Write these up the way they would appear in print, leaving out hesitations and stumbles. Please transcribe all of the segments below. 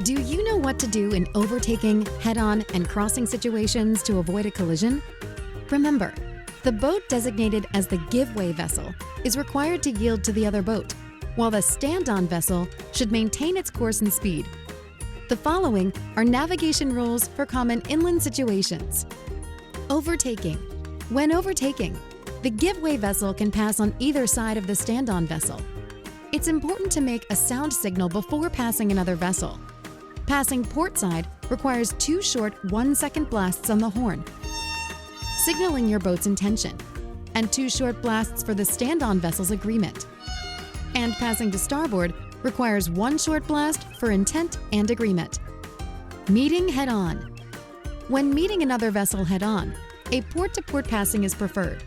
Do you know what to do in overtaking, head-on, and crossing situations to avoid a collision? Remember, the boat designated as the give-way vessel is required to yield to the other boat, while the stand-on vessel should maintain its course and speed. The following are navigation rules for common inland situations. Overtaking. When overtaking, the give-way vessel can pass on either side of the stand-on vessel. It's important to make a sound signal before passing another vessel. Passing port side requires 2 short 1-second blasts on the horn, signaling your boat's intention, and 2 short blasts for the stand-on vessel's agreement. And passing to starboard requires 1 short blast for intent and agreement. Meeting head-on. When meeting another vessel head-on, a port-to-port passing is preferred.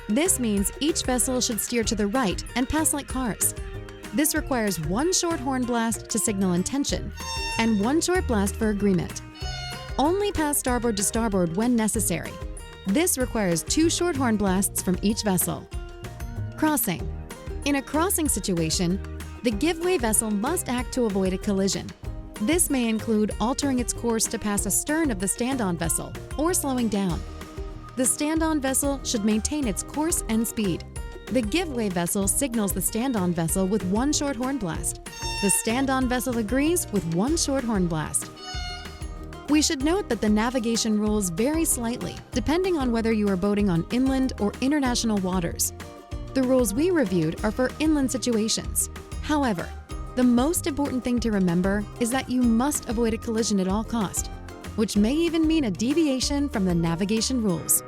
This means each vessel should steer to the right and pass like cars. This requires 1 short horn blast to signal intention and 1 short blast for agreement. Only pass starboard to starboard when necessary. This requires 2 short horn blasts from each vessel. Crossing. In a crossing situation, the give-way vessel must act to avoid a collision. This may include altering its course to pass astern of the stand-on vessel or slowing down. The stand-on vessel should maintain its course and speed. The give-way vessel signals the stand-on vessel with 1 short horn blast. The stand-on vessel agrees with 1 short horn blast. We should note that the navigation rules vary slightly depending on whether you are boating on inland or international waters. The rules we reviewed are for inland situations. However, the most important thing to remember is that you must avoid a collision at all costs, which may even mean a deviation from the navigation rules.